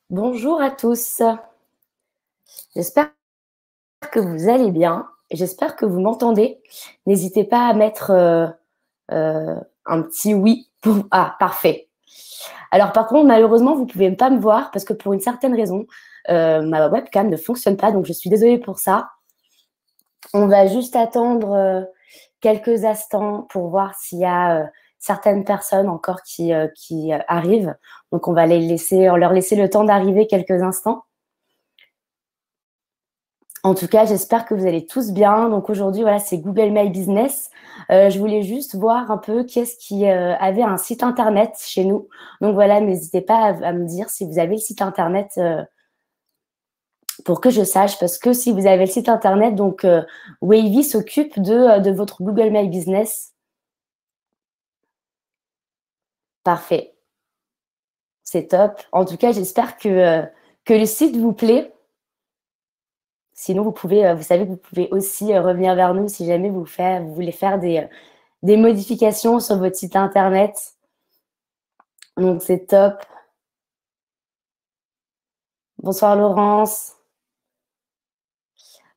Bonjour à tous. J'espère que vous allez bien. J'espère que vous m'entendez. N'hésitez pas à mettre un petit oui. Ah, parfait. Alors, par contre, malheureusement, vous ne pouvez pas me voir parce que pour une certaine raison, ma webcam ne fonctionne pas. Donc, je suis désolée pour ça. On va juste attendre quelques instants pour voir s'il y a certaines personnes encore qui arrivent. Donc, on va leur laisser le temps d'arriver quelques instants. En tout cas, j'espère que vous allez tous bien. Donc aujourd'hui, voilà, c'est Google My Business. Je voulais juste voir un peu qui est-ce qui avait un site internet chez nous. Donc voilà, n'hésitez pas à me dire si vous avez le site internet pour que je sache. Parce que si vous avez le site internet, donc Wavy s'occupe de votre Google My Business. Parfait. C'est top. En tout cas, j'espère que le site vous plaît. Sinon, vous savez que vous pouvez aussi revenir vers nous si jamais vous voulez faire des modifications sur votre site internet. Donc, c'est top. Bonsoir, Laurence.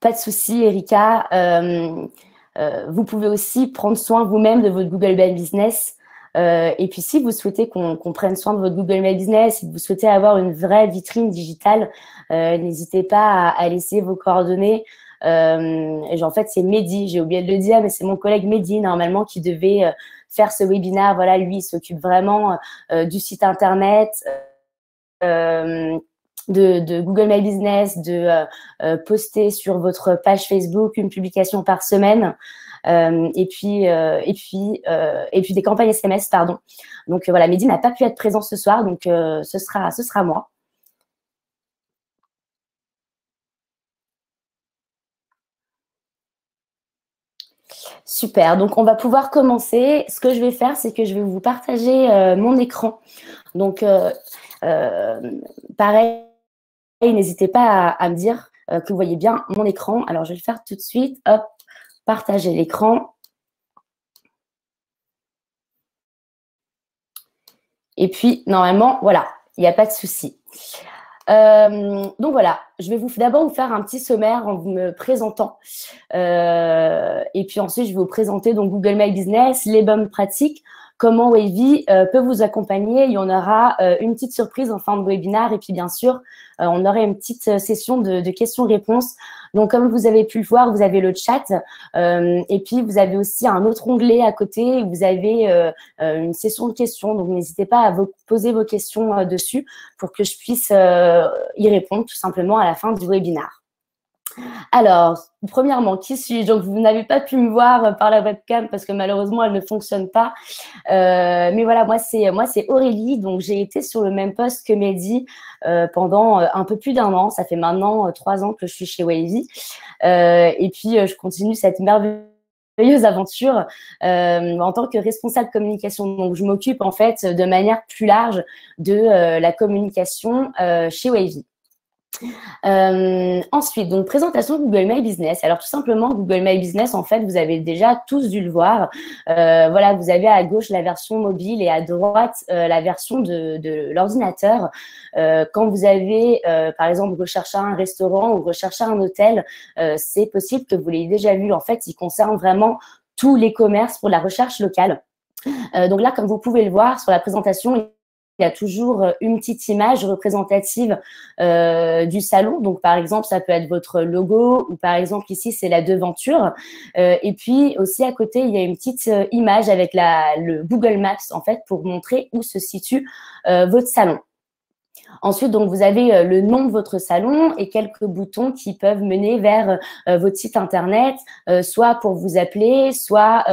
Pas de souci, Erika. Vous pouvez aussi prendre soin vous-même de votre Google My Business. Et puis, si vous souhaitez qu'on prenne soin de votre Google My Business, si vous souhaitez avoir une vraie vitrine digitale, n'hésitez pas à laisser vos coordonnées. En fait, c'est Mehdi, j'ai oublié de le dire, mais c'est mon collègue Mehdi, normalement, qui devait faire ce webinaire. Voilà, lui, il s'occupe vraiment du site internet, de Google My Business, de poster sur votre page Facebook une publication par semaine, et puis des campagnes SMS, pardon. Donc voilà, Mehdi n'a pas pu être présent ce soir, donc ce sera moi. Super, donc on va pouvoir commencer. Ce que je vais faire, c'est que je vais vous partager mon écran. Donc, pareil, n'hésitez pas à me dire que vous voyez bien mon écran. Alors, je vais le faire tout de suite. Hop, partager l'écran. Et puis, normalement, voilà, il n'y a pas de souci. Donc voilà, je vais d'abord vous faire un petit sommaire en me présentant. Et puis ensuite, je vais vous présenter donc Google My Business, les bonnes pratiques, comment Wavy peut vous accompagner. Il y en aura une petite surprise en fin de webinaire. Et puis bien sûr, on aura une petite session de questions-réponses. Donc comme vous avez pu le voir, vous avez le chat. Et puis vous avez aussi un autre onglet à côté. Vous avez une session de questions. Donc n'hésitez pas à poser vos questions dessus pour que je puisse y répondre tout simplement à la fin du webinaire. Alors, premièrement, qui suis-je? Donc, vous n'avez pas pu me voir par la webcam parce que malheureusement, elle ne fonctionne pas. Mais voilà, moi, c'est Aurélie. Donc, j'ai été sur le même poste que Mehdi pendant un peu plus d'un an. Ça fait maintenant 3 ans que je suis chez Wavy. Et puis, je continue cette merveilleuse aventure en tant que responsable communication. Donc, je m'occupe en fait de manière plus large de la communication chez Wavy. Ensuite, donc présentation de Google My Business. Alors tout simplement, Google My Business, en fait, vous avez déjà tous dû le voir. Voilà, vous avez à gauche la version mobile et à droite la version de l'ordinateur. Quand vous avez, par exemple, recherché un restaurant ou recherché un hôtel, c'est possible que vous l'ayez déjà vu. En fait, il concerne vraiment tous les commerces pour la recherche locale. Donc là, comme vous pouvez le voir sur la présentation, il y a toujours une petite image représentative du salon. Donc, par exemple, ça peut être votre logo ou par exemple, ici, c'est la devanture. Et puis, aussi à côté, il y a une petite image avec le Google Maps, en fait, pour montrer où se situe votre salon. Ensuite, donc, vous avez le nom de votre salon et quelques boutons qui peuvent mener vers votre site internet, soit pour vous appeler, soit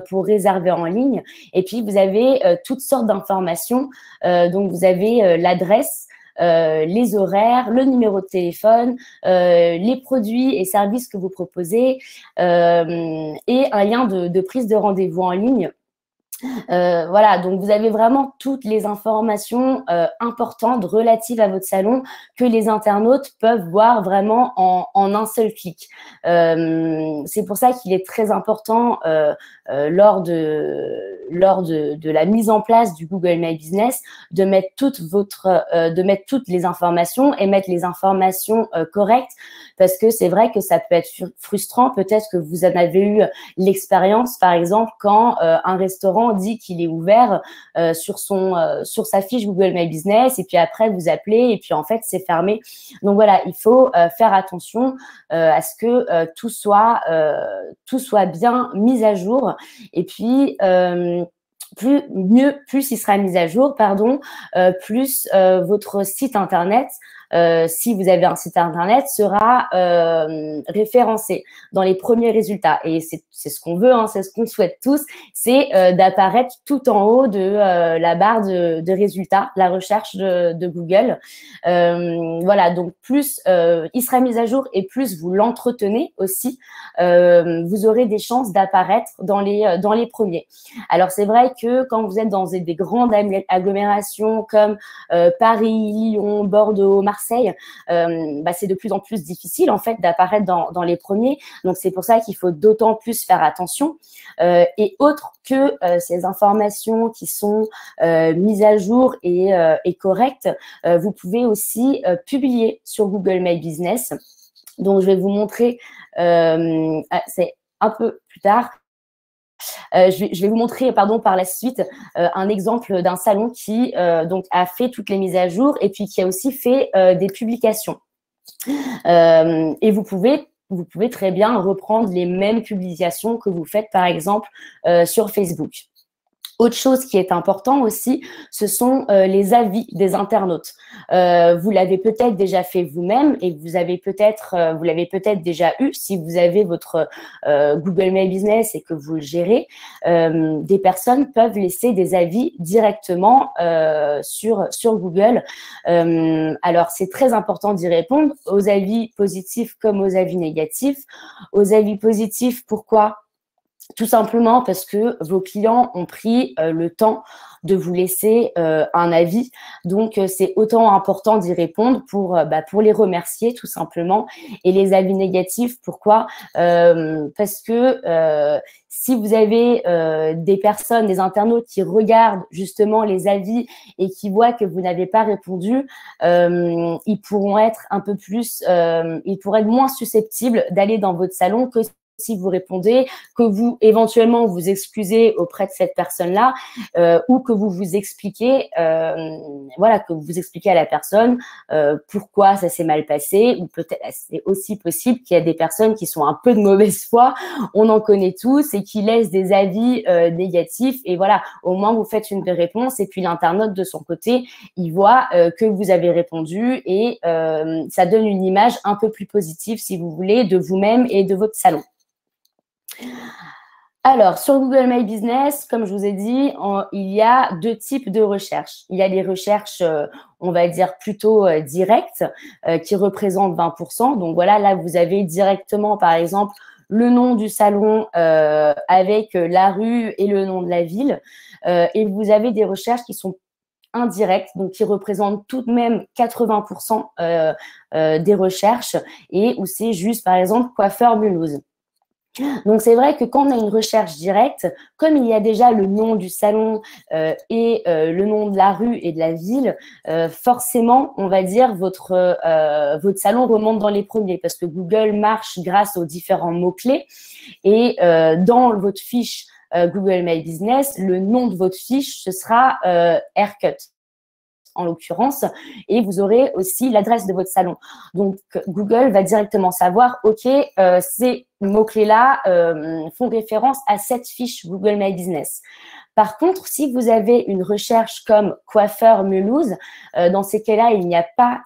pour réserver en ligne. Et puis, vous avez toutes sortes d'informations. Donc, vous avez l'adresse, les horaires, le numéro de téléphone, les produits et services que vous proposez et un lien de prise de rendez-vous en ligne Voilà, donc vous avez vraiment toutes les informations importantes relatives à votre salon que les internautes peuvent voir vraiment en un seul clic. C'est pour ça qu'il est très important lors de la mise en place du Google My Business de mettre de mettre toutes les informations et mettre les informations correctes, parce que c'est vrai que ça peut être frustrant. Peut-être que vous en avez eu l'expérience, par exemple, quand un restaurant dit qu'il est ouvert sur sa fiche Google My Business, et puis après vous appelez et puis en fait c'est fermé. Donc voilà, il faut faire attention à ce que tout soit bien mis à jour. Et puis plus il sera mis à jour, pardon, plus votre site internet, si vous avez un site internet, sera référencé dans les premiers résultats. Et c'est ce qu'on veut, hein, c'est ce qu'on souhaite tous, c'est d'apparaître tout en haut de la barre de résultats, la recherche de Google. Voilà, donc plus il sera mis à jour et plus vous l'entretenez aussi, vous aurez des chances d'apparaître dans les premiers. Alors c'est vrai que quand vous êtes dans des grandes agglomérations comme Paris, Lyon, Bordeaux, Marseille, c'est de plus en plus difficile en fait d'apparaître dans les premiers. Donc c'est pour ça qu'il faut d'autant plus faire attention. Et autre que ces informations qui sont mises à jour et correctes, vous pouvez aussi publier sur Google My Business. Donc je vais vous montrer, c'est un peu plus tard. Je vais vous montrer, pardon, par la suite un exemple d'un salon qui donc a fait toutes les mises à jour et puis qui a aussi fait des publications. Et vous pouvez très bien reprendre les mêmes publications que vous faites, par exemple, sur Facebook. Autre chose qui est important aussi, ce sont les avis des internautes. Vous l'avez peut-être déjà fait vous-même et vous l'avez peut-être déjà eu si vous avez votre Google My Business et que vous le gérez. Des personnes peuvent laisser des avis directement sur Google. Alors, c'est très important d'y répondre aux avis positifs comme aux avis négatifs. Aux avis positifs, pourquoi ? Tout simplement parce que vos clients ont pris le temps de vous laisser un avis. Donc, c'est autant important d'y répondre pour les remercier, tout simplement. Et les avis négatifs, pourquoi ? Parce que si vous avez des personnes, des internautes qui regardent justement les avis et qui voient que vous n'avez pas répondu, ils pourront être ils pourraient être moins susceptibles d'aller dans votre salon que si vous répondez, que vous éventuellement vous excusez auprès de cette personne-là, ou que vous vous expliquez, que vous expliquez à la personne pourquoi ça s'est mal passé, ou peut-être c'est aussi possible qu'il y a des personnes qui sont un peu de mauvaise foi, on en connaît tous, et qui laissent des avis négatifs, et voilà, au moins vous faites une réponse, et puis l'internaute de son côté, il voit que vous avez répondu, et ça donne une image un peu plus positive, si vous voulez, de vous-même et de votre salon. Alors, sur Google My Business, comme je vous ai dit, il y a deux types de recherches. Il y a les recherches, on va dire, plutôt directes, qui représentent 20%. Donc voilà, là, vous avez directement, par exemple, le nom du salon avec la rue et le nom de la ville. Et vous avez des recherches qui sont indirectes, donc qui représentent tout de même 80% des recherches, et où c'est juste, par exemple, coiffeur Mulhouse. Donc, c'est vrai que quand on a une recherche directe, comme il y a déjà le nom du salon et le nom de la rue et de la ville, forcément, on va dire, votre salon remonte dans les premiers, parce que Google marche grâce aux différents mots-clés. Et dans votre fiche Google My Business, le nom de votre fiche, ce sera Haircut, en l'occurrence, et vous aurez aussi l'adresse de votre salon. Donc, Google va directement savoir, OK, ces mots-clés-là font référence à cette fiche Google My Business. Par contre, si vous avez une recherche comme coiffeur Mulhouse, dans ces cas-là, il n'y a pas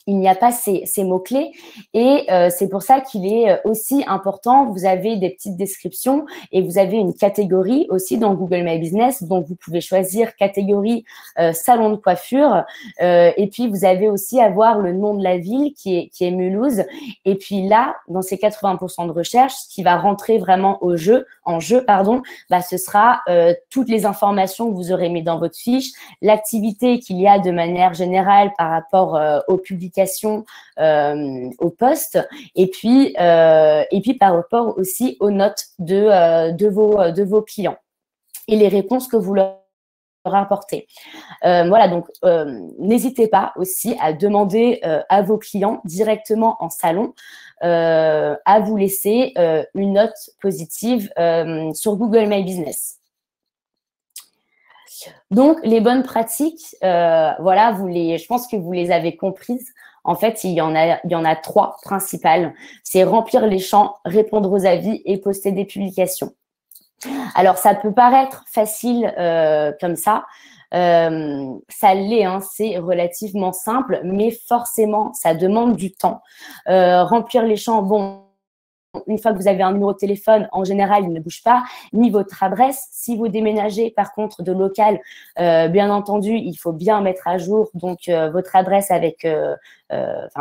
il n'y a pas ces mots-clés et c'est pour ça qu'il est aussi important. Vous avez des petites descriptions et vous avez une catégorie aussi dans Google My Business. Donc, vous pouvez choisir catégorie salon de coiffure et puis vous avez aussi avoir le nom de la ville qui est Mulhouse. Et puis là, dans ces 80% de recherche, ce qui va rentrer vraiment en jeu, bah, ce sera toutes les informations que vous aurez mis dans votre fiche, l'activité qu'il y a de manière générale par rapport aux publications, au poste et puis par rapport aussi aux notes de vos clients et les réponses que vous leur apportez. Voilà, donc n'hésitez pas aussi à demander à vos clients directement en salon à vous laisser une note positive sur Google My Business. Donc, les bonnes pratiques, voilà, je pense que vous les avez comprises. En fait, il y en a 3 principales. C'est remplir les champs, répondre aux avis et poster des publications. Alors, ça peut paraître facile comme ça. Ça l'est, hein, c'est relativement simple, mais forcément, ça demande du temps. Remplir les champs, bon, une fois que vous avez un numéro de téléphone, en général, il ne bouge pas, ni votre adresse. Si vous déménagez, par contre, de local, bien entendu, il faut bien mettre à jour donc votre adresse avec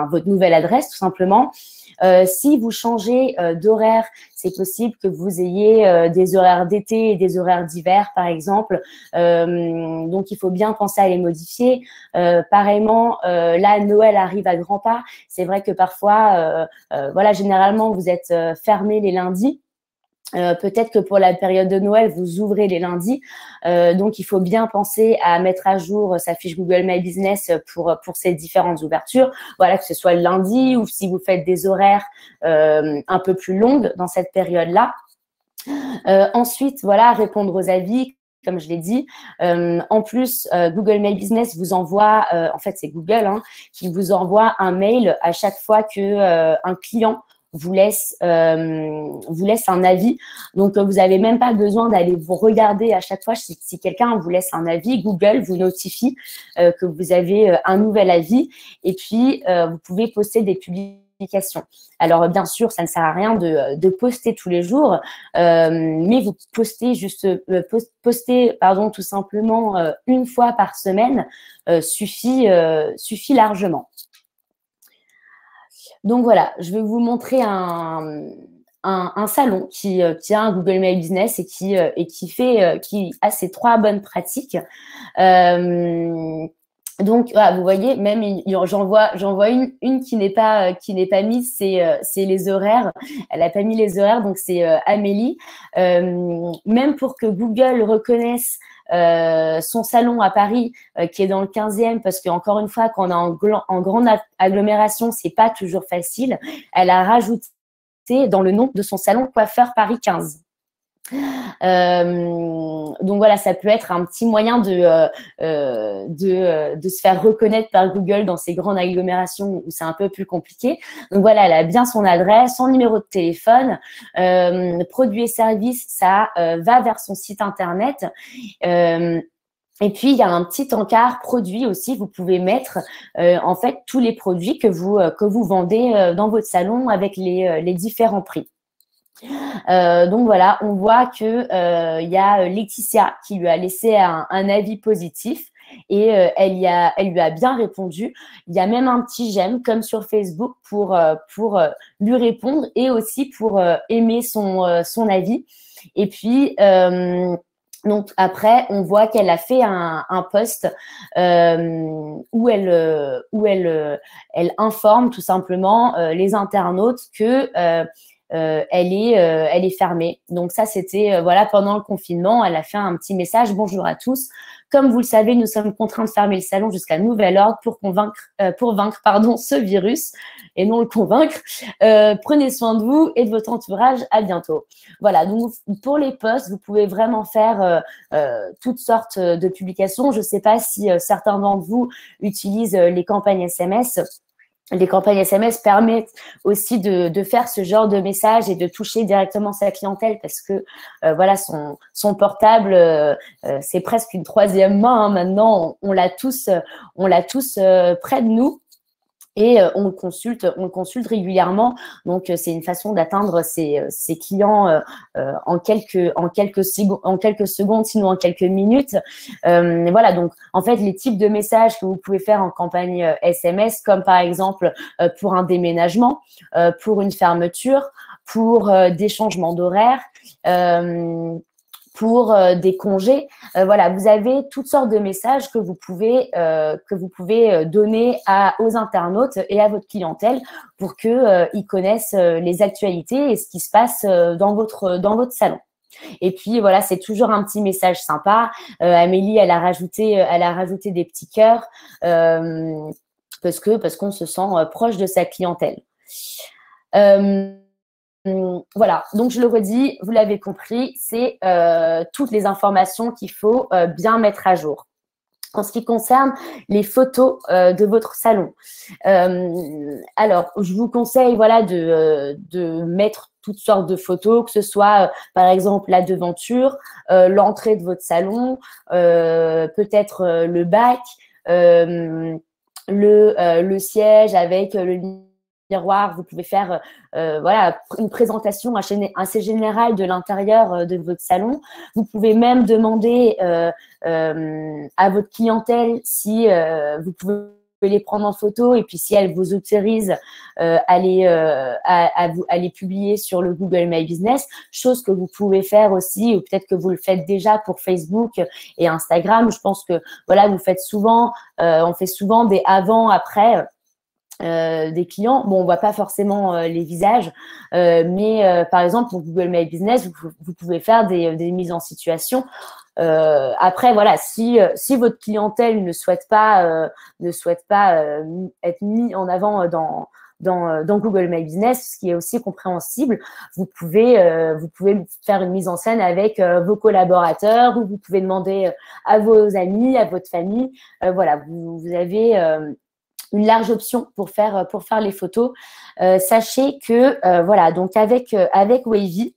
votre nouvelle adresse, tout simplement. Si vous changez d'horaire, c'est possible que vous ayez des horaires d'été et des horaires d'hiver, par exemple. Donc, il faut bien penser à les modifier. Pareillement, là, Noël arrive à grands pas. C'est vrai que parfois, voilà, généralement, vous êtes fermé les lundis. Peut-être que pour la période de Noël, vous ouvrez les lundis. Donc, il faut bien penser à mettre à jour sa fiche Google My Business pour ces différentes ouvertures. Voilà, que ce soit le lundi ou si vous faites des horaires un peu plus longues dans cette période-là. Ensuite, voilà, répondre aux avis. Comme je l'ai dit. En plus, Google My Business vous envoie, en fait, c'est Google qui vous envoie un mail à chaque fois que un client vous laisse un avis. Donc, vous n'avez même pas besoin d'aller vous regarder à chaque fois si quelqu'un vous laisse un avis. Google vous notifie que vous avez un nouvel avis et puis vous pouvez poster des publications. Alors, bien sûr, ça ne sert à rien de poster tous les jours, mais vous postez tout simplement une fois par semaine suffit largement. Donc voilà, je vais vous montrer un salon qui a un Google My Business et qui a ces 3 bonnes pratiques. Donc, voilà, vous voyez, même j'en vois une qui n'est pas mise, c'est les horaires. Elle n'a pas mis les horaires, donc c'est Amélie. Même pour que Google reconnaisse son salon à Paris qui est dans le 15e, parce qu'encore une fois, quand on est en grande agglomération, c'est pas toujours facile. Elle a rajouté dans le nom de son salon coiffeur Paris 15. Donc voilà, ça peut être un petit moyen de se faire reconnaître par Google dans ces grandes agglomérations où c'est un peu plus compliqué. Donc voilà, elle a bien son adresse, son numéro de téléphone, produits et services, ça va vers son site internet. Et puis, il y a un petit encart produit aussi. Vous pouvez mettre en fait tous les produits que vous vendez dans votre salon avec les différents prix. Donc voilà, on voit que y a Laetitia qui lui a laissé un avis positif et elle lui a bien répondu. Il y a même un petit j'aime comme sur Facebook pour lui répondre et aussi pour aimer son avis. Et puis donc après, on voit qu'elle a fait un post où elle informe tout simplement les internautes que elle est fermée. Donc ça, c'était voilà, pendant le confinement, elle a fait un petit message. Bonjour à tous. Comme vous le savez, nous sommes contraints de fermer le salon jusqu'à nouvel ordre pour vaincre ce virus et non le convaincre. Prenez soin de vous et de votre entourage. À bientôt. Voilà. Donc pour les posts, vous pouvez vraiment faire toutes sortes de publications. Je ne sais pas si certains d'entre vous utilisent les campagnes SMS. Les campagnes SMS permettent aussi de faire ce genre de message et de toucher directement sa clientèle parce que voilà, son portable, c'est presque une 3e main. Maintenant, on l'a tous près de nous. Et on le consulte régulièrement. Donc, c'est une façon d'atteindre ses clients en quelques secondes, sinon en quelques minutes. Voilà, donc en fait, les types de messages que vous pouvez faire en campagne SMS, comme par exemple pour un déménagement, pour une fermeture, pour des changements d'horaire, pour des congés. Voilà, vous avez toutes sortes de messages que vous pouvez donner aux internautes et à votre clientèle pour qu'ils connaissent les actualités et ce qui se passe dans votre salon. Et puis voilà, c'est toujours un petit message sympa. Amélie, elle a rajouté des petits cœurs parce qu'on se sent proche de sa clientèle. Voilà, donc je le redis, vous l'avez compris, c'est toutes les informations qu'il faut bien mettre à jour. En ce qui concerne les photos de votre salon, alors je vous conseille voilà de mettre toutes sortes de photos, que ce soit par exemple la devanture, l'entrée de votre salon, peut-être le bac, le siège avec le miroir. Vous pouvez faire voilà, une présentation assez générale de l'intérieur de votre salon. Vous pouvez même demander à votre clientèle si vous pouvez les prendre en photo et puis si elle vous autorise à les publier sur le Google My Business, chose que vous pouvez faire aussi, ou peut-être que vous le faites déjà pour Facebook et Instagram. Je pense que voilà, on fait souvent des avant-après des clients. Bon, on voit pas forcément les visages, mais par exemple pour Google My Business, vous pouvez faire des mises en situation. Après, voilà, si votre clientèle ne souhaite pas être mis en avant dans Google My Business, ce qui est aussi compréhensible, vous pouvez faire une mise en scène avec vos collaborateurs, ou vous pouvez demander à vos amis, à votre famille. Voilà, vous avez une large option pour faire les photos. Sachez que voilà, donc avec Wavy,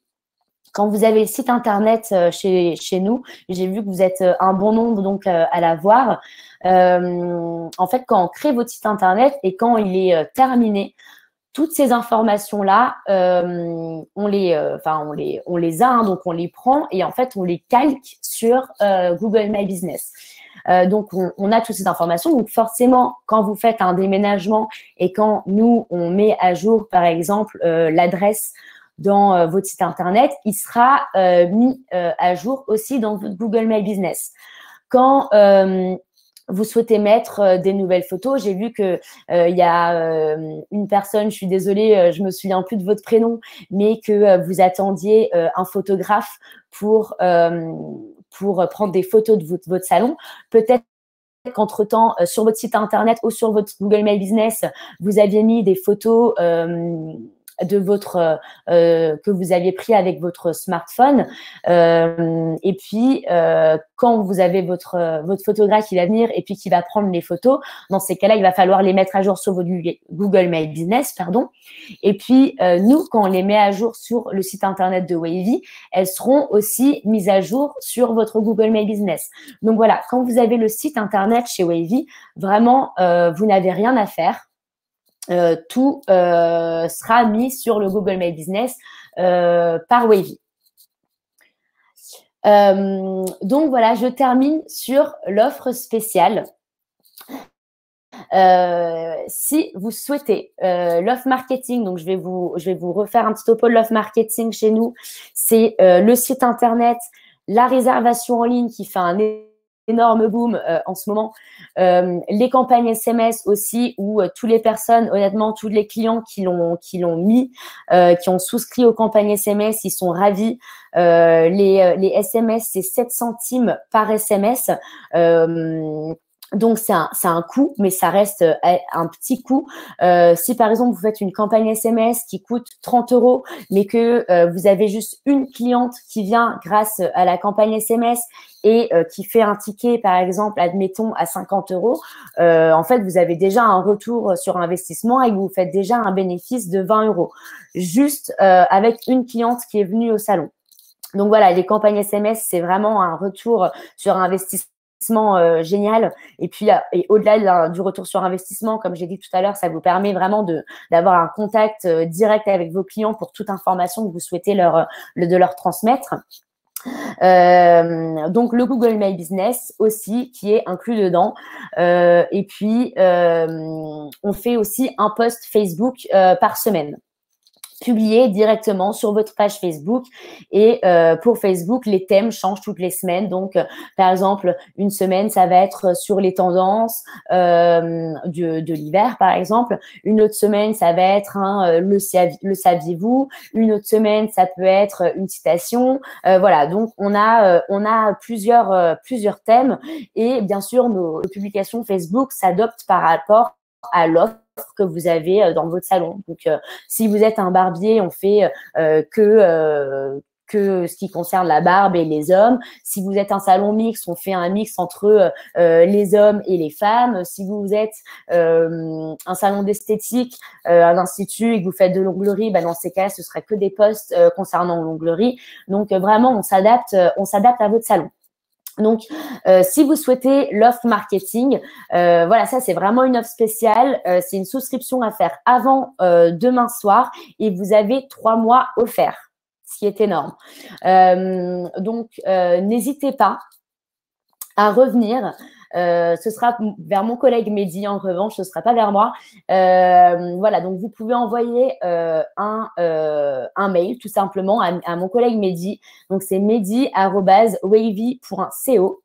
quand vous avez le site internet chez nous, j'ai vu que vous êtes un bon nombre donc à l'avoir. En fait, quand on crée votre site internet et quand il est terminé, toutes ces informations-là, on les a, hein, donc on les prend et en fait on les calque sur Google My Business. Donc, on a toutes ces informations. Donc, forcément, quand vous faites un déménagement et quand nous, on met à jour, par exemple, l'adresse dans votre site internet, il sera mis à jour aussi dans votre Google My Business. Quand vous souhaitez mettre des nouvelles photos, j'ai vu que il y a une personne, je suis désolée, je me souviens plus de votre prénom, mais que vous attendiez un photographe pour prendre des photos de votre salon. Peut-être qu'entre-temps, sur votre site internet ou sur votre Google My Business, vous aviez mis des photos que vous aviez pris avec votre smartphone. Et puis, quand vous avez votre photographe qui va venir et puis qui va prendre les photos, dans ces cas-là, il va falloir les mettre à jour sur votre Google My Business, pardon. Et puis, nous, quand on les met à jour sur le site internet de Wavy, elles seront aussi mises à jour sur votre Google My Business. Donc voilà, quand vous avez le site internet chez Wavy, vraiment, vous n'avez rien à faire. Tout sera mis sur le Google My Business par Wavy. Donc voilà, je termine sur l'offre spéciale. Si vous souhaitez l'offre marketing, donc je vais vous refaire un petit topo de l'offre marketing chez nous. C'est le site internet, la réservation en ligne qui fait un énorme boom en ce moment, les campagnes SMS aussi où toutes les personnes, honnêtement, tous les clients qui l'ont mis, qui ont souscrit aux campagnes SMS, ils sont ravis. Les SMS, c'est 7 centimes par SMS. Donc, c'est un coût, mais ça reste un petit coût. Si, par exemple, vous faites une campagne SMS qui coûte 30 €, mais que vous avez juste une cliente qui vient grâce à la campagne SMS et qui fait un ticket, par exemple, admettons, à 50 €, en fait, vous avez déjà un retour sur investissement et vous faites déjà un bénéfice de 20 € juste avec une cliente qui est venue au salon. Donc, voilà, les campagnes SMS, c'est vraiment un retour sur investissement génial. Et puis, et au-delà du retour sur investissement, comme j'ai dit tout à l'heure, ça vous permet vraiment d'avoir un contact direct avec vos clients pour toute information que vous souhaitez de leur transmettre. Donc, le Google My Business aussi qui est inclus dedans. Et puis, on fait aussi un post Facebook par semaine, publié directement sur votre page Facebook. Et pour Facebook, les thèmes changent toutes les semaines. Donc, par exemple, une semaine, ça va être sur les tendances de l'hiver, par exemple. Une autre semaine, ça va être le saviez-vous. Une autre semaine, ça peut être une citation. Voilà, donc on a plusieurs thèmes. Et bien sûr, nos publications Facebook s'adoptent par rapport à l'offre que vous avez dans votre salon. Donc, si vous êtes un barbier, on fait que ce qui concerne la barbe et les hommes. Si vous êtes un salon mixte, on fait un mix entre les hommes et les femmes. Si vous êtes un salon d'esthétique, un institut et que vous faites de l'onglerie, dans ces cas, ce sera que des posts concernant l'onglerie. Donc, vraiment, on s'adapte à votre salon. Donc, si vous souhaitez l'offre marketing, voilà, ça, c'est vraiment une offre spéciale. C'est une souscription à faire avant demain soir et vous avez 3 mois offerts, ce qui est énorme. Donc, n'hésitez pas à revenir. Ce sera vers mon collègue Mehdi en revanche, ce ne sera pas vers moi. Voilà, donc vous pouvez envoyer un mail tout simplement à mon collègue Mehdi. Donc c'est mehdi@wavy.co.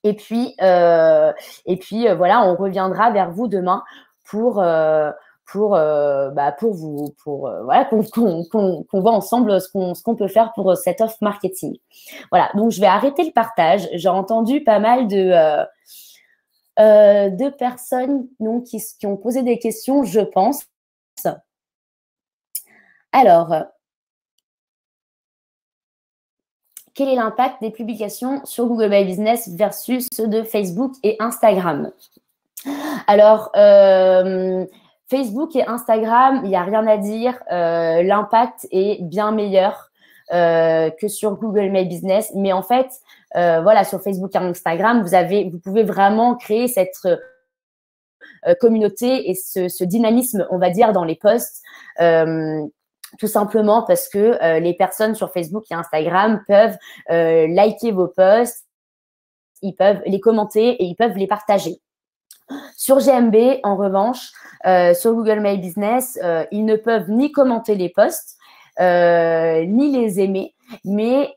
Et puis voilà, on reviendra vers vous demain pour voilà, qu'on voit ensemble ce qu'on peut faire pour cette offre marketing. Voilà, donc je vais arrêter le partage. J'ai entendu pas mal de personnes donc, qui ont posé des questions, je pense. Alors, quel est l'impact des publications sur Google My Business versus ceux de Facebook et Instagram? Alors, Facebook et Instagram, il n'y a rien à dire. L'impact est bien meilleur que sur Google My Business. Mais en fait, voilà, sur Facebook et Instagram, vous pouvez vraiment créer cette communauté et ce dynamisme, on va dire, dans les posts. Tout simplement parce que les personnes sur Facebook et Instagram peuvent liker vos posts, ils peuvent les commenter et ils peuvent les partager. Sur GMB, en revanche, sur Google My Business, ils ne peuvent ni commenter les posts, ni les aimer. Mais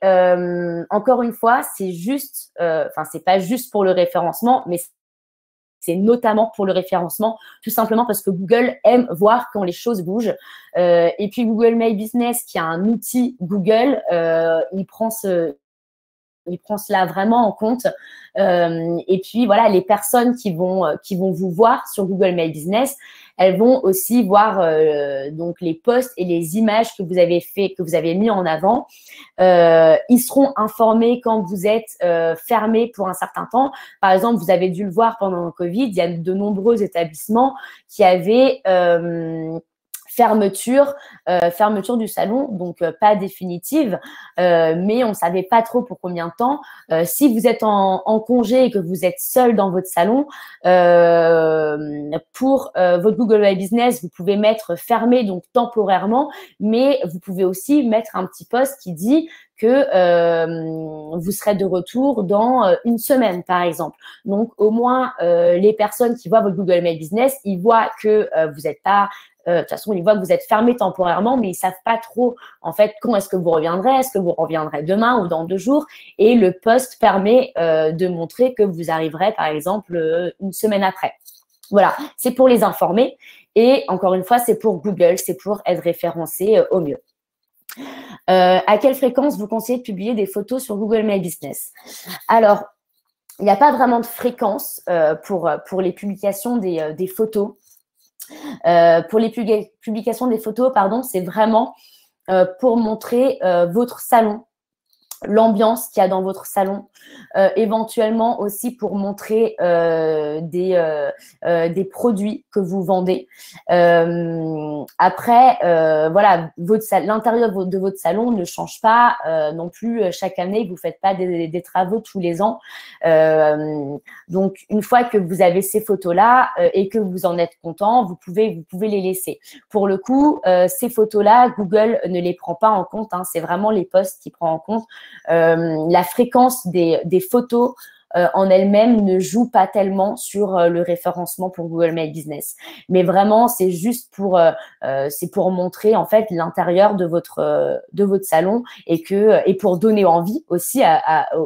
encore une fois, c'est juste, c'est pas juste pour le référencement, mais c'est notamment pour le référencement, tout simplement parce que Google aime voir quand les choses bougent. Et puis Google My Business, qui a un outil Google, il prend cela vraiment en compte. Et puis voilà, les personnes qui vont vous voir sur Google My Business, elles vont aussi voir donc les posts et les images que vous avez mis en avant. Ils seront informés quand vous êtes fermé pour un certain temps. Par exemple, vous avez dû le voir pendant le Covid, il y a de nombreux établissements qui avaient fermeture du salon, donc pas définitive, mais on ne savait pas trop pour combien de temps. Si vous êtes en congé et que vous êtes seul dans votre salon, pour votre Google My Business, vous pouvez mettre fermé, donc temporairement, mais vous pouvez aussi mettre un petit post qui dit que vous serez de retour dans une semaine, par exemple. Donc, au moins, les personnes qui voient votre Google My Business, ils voient que vous n'êtes pas de toute façon, ils voient que vous êtes fermé temporairement, mais ils savent pas trop, en fait, quand est-ce que vous reviendrez. Est-ce que vous reviendrez demain ou dans 2 jours? Et le post permet de montrer que vous arriverez, par exemple, une semaine après. Voilà, c'est pour les informer. Et encore une fois, c'est pour Google, c'est pour être référencé au mieux. À quelle fréquence vous conseillez de publier des photos sur Google My Business? Alors, il n'y a pas vraiment de fréquence pour les publications des photos. Pour les publications des photos, pardon, c'est vraiment pour montrer votre salon. l'ambiance qu'il y a dans votre salon, éventuellement aussi pour montrer des produits que vous vendez. Après, voilà, l'intérieur de votre salon ne change pas non plus chaque année. Vous ne faites pas des travaux tous les ans. Donc, une fois que vous avez ces photos-là et que vous en êtes content, vous pouvez les laisser. Pour le coup, ces photos-là, Google ne les prend pas en compte. Hein, c'est vraiment les posts qui prend en compte. La fréquence des photos en elle-même ne joue pas tellement sur le référencement pour Google My Business. Mais vraiment, c'est juste pour montrer en fait l'intérieur de votre salon et pour donner envie aussi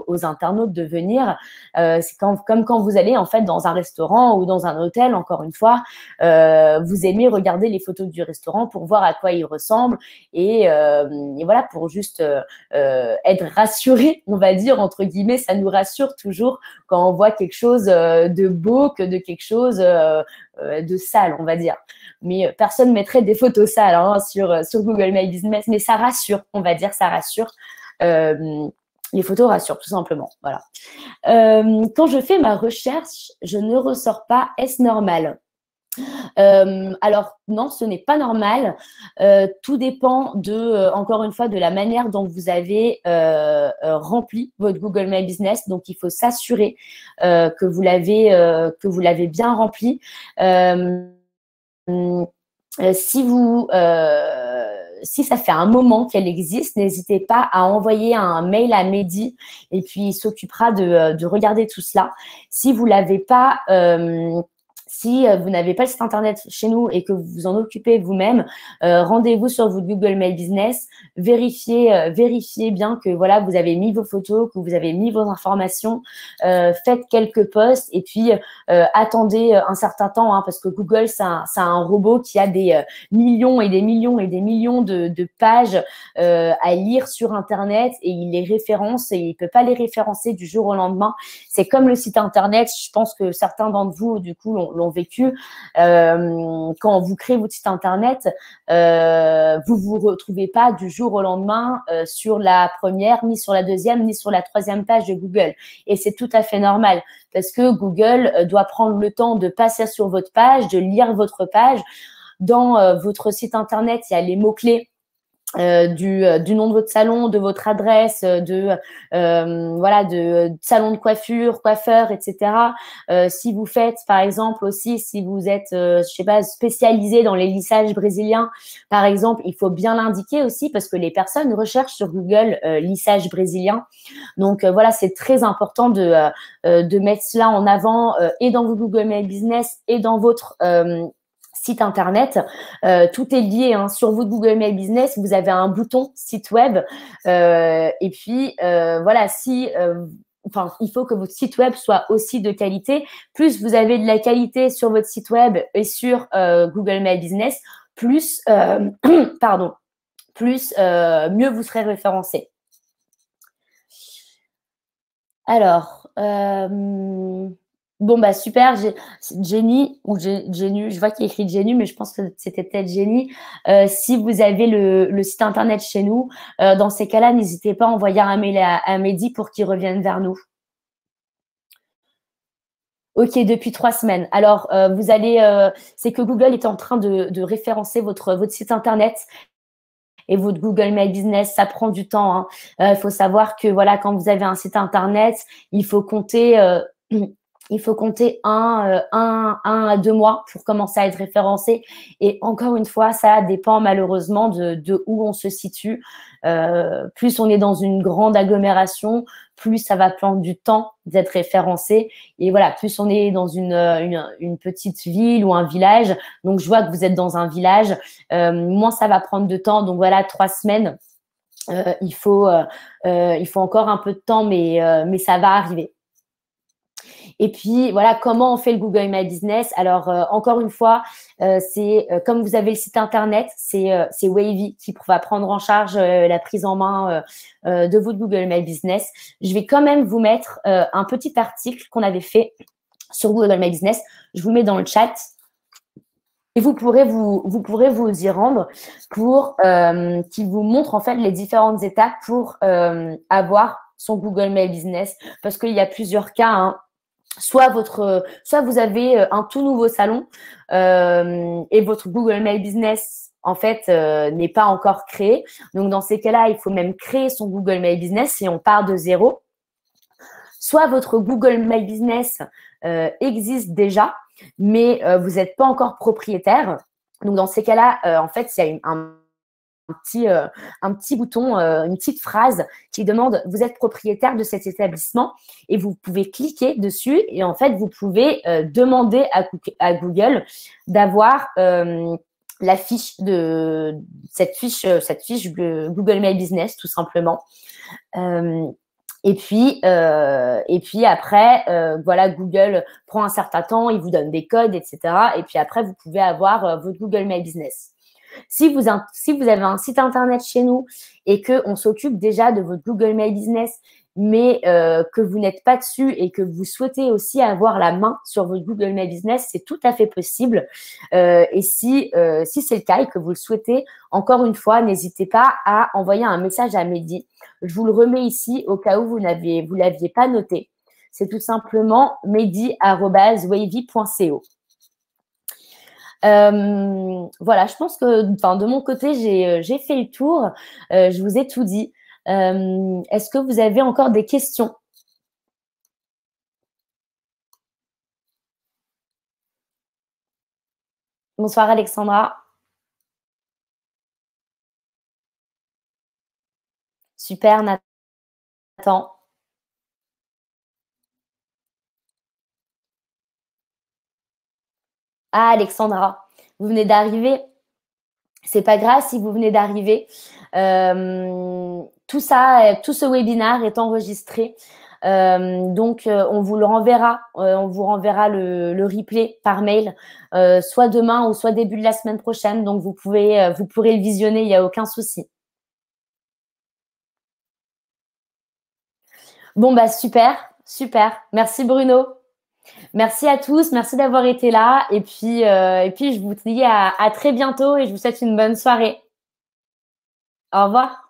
aux internautes de venir. C'est comme quand vous allez en fait dans un restaurant ou dans un hôtel, encore une fois, vous aimez regarder les photos du restaurant pour voir à quoi il ressemble et voilà, pour juste être rassuré, on va dire, entre guillemets, ça nous rassure toujours quand on voit quelque chose de beau que de quelque chose de sale, on va dire. Mais personne ne mettrait des photos sales hein, sur Google My Business, mais ça rassure, on va dire, ça rassure. Les photos rassurent, tout simplement. Voilà. Quand je fais ma recherche, je ne ressors pas. Est-ce normal ? Alors non, ce n'est pas normal. Tout dépend encore une fois, de la manière dont vous avez rempli votre Google My Business. Donc, il faut s'assurer que vous l'avez bien rempli. Si ça fait un moment qu'elle existe, n'hésitez pas à envoyer un mail à Mehdi et puis il s'occupera de regarder tout cela. Si vous l'avez pas, si vous n'avez pas le site internet chez nous et que vous vous en occupez vous-même, rendez-vous sur votre Google My Business, vérifiez bien que voilà, vous avez mis vos photos, que vous avez mis vos informations, faites quelques posts et puis attendez un certain temps hein, parce que Google, c'est un robot qui a des millions et des millions et des millions de pages à lire sur Internet et il les référence et il peut pas les référencer du jour au lendemain. C'est comme le site Internet, je pense que certains d'entre vous, du coup, l'ont vécu. Quand vous créez votre site Internet, vous vous retrouvez pas du jour au lendemain sur la première, ni sur la deuxième, ni sur la troisième page de Google. Et c'est tout à fait normal parce que Google doit prendre le temps de passer sur votre page, de lire votre page. Dans votre site Internet, il y a les mots-clés du nom de votre salon, de votre adresse, voilà, de salon de coiffure, coiffeur, etc. Si vous faites, par exemple, aussi, si vous êtes, je sais pas, spécialisé dans les lissages brésiliens, par exemple, il faut bien l'indiquer aussi parce que les personnes recherchent sur Google lissage brésilien. Donc voilà, c'est très important de mettre cela en avant et dans vos Google My Business et dans votre site internet, tout est lié hein. Sur votre Google My Business, vous avez un bouton site web et puis voilà, il faut que votre site web soit aussi de qualité. Plus vous avez de la qualité sur votre site web et sur Google My Business, plus mieux vous serez référencé. Alors, bon, bah super, Jenny, ou Jenny, je vois qu'il y a écrit Jenny, mais je pense que c'était peut-être Jenny. Si vous avez le site internet chez nous, dans ces cas-là, n'hésitez pas à envoyer un mail à Mehdi pour qu'il revienne vers nous. Ok, depuis 3 semaines. Alors, c'est que Google est en train de référencer votre site internet. Et votre Google My Business, ça prend du temps. Il faut savoir que voilà, quand vous avez un site internet, il faut compter 1 à 2 mois pour commencer à être référencé. Et encore une fois, ça dépend malheureusement de où on se situe. Plus on est dans une grande agglomération, plus ça va prendre du temps d'être référencé. Et voilà, plus on est dans une petite ville ou un village. Donc, je vois que vous êtes dans un village. Moins ça va prendre de temps. Donc, voilà, 3 semaines. Il faut encore un peu de temps, mais ça va arriver. Et puis, voilà, comment on fait le Google My Business? Alors, encore une fois, c'est comme vous avez le site internet, c'est Wavy qui va prendre en charge la prise en main de votre Google My Business. Je vais quand même vous mettre un petit article qu'on avait fait sur Google My Business. Je vous le mets dans le chat. Et vous pourrez vous y rendre pour qu'il vous montre en fait les différentes étapes pour avoir son Google My Business. Parce qu'il y a plusieurs cas, hein. Soit vous avez un tout nouveau salon et votre Google My Business en fait n'est pas encore créé. Donc dans ces cas-là, il faut même créer son Google My Business si on part de zéro. Soit votre Google My Business existe déjà, mais vous n'êtes pas encore propriétaire. Donc dans ces cas-là, en fait, il y a un petit bouton, une petite phrase qui demande « Vous êtes propriétaire de cet établissement » et vous pouvez cliquer dessus et en fait, vous pouvez demander à Google d'avoir la fiche de cette fiche Google My Business tout simplement. Et puis après, voilà, Google prend un certain temps, il vous donne des codes, etc. Et puis après, vous pouvez avoir votre Google My Business. Si vous avez un site internet chez nous et qu'on s'occupe déjà de votre Google My Business, mais que vous n'êtes pas dessus et que vous souhaitez aussi avoir la main sur votre Google My Business, c'est tout à fait possible. Et si c'est le cas et que vous le souhaitez, encore une fois, n'hésitez pas à envoyer un message à Mehdi. Je vous le remets ici au cas où vous l'aviez pas noté. C'est tout simplement mehdi@wavy.co. Voilà, je pense que de mon côté, j'ai fait le tour. Je vous ai tout dit. Est-ce que vous avez encore des questions? Bonsoir Alexandra. Super Nathan. Ah Alexandra, vous venez d'arriver. C'est pas grave si vous venez d'arriver. Tout ce webinaire est enregistré. Donc, on vous le renverra. On vous renverra le replay par mail, soit demain ou soit début de la semaine prochaine. Donc, vous pourrez le visionner. Il n'y a aucun souci. Bon, bah super, super. Merci Bruno. Merci à tous. Merci d'avoir été là. Et puis, je vous dis à très bientôt et je vous souhaite une bonne soirée. Au revoir.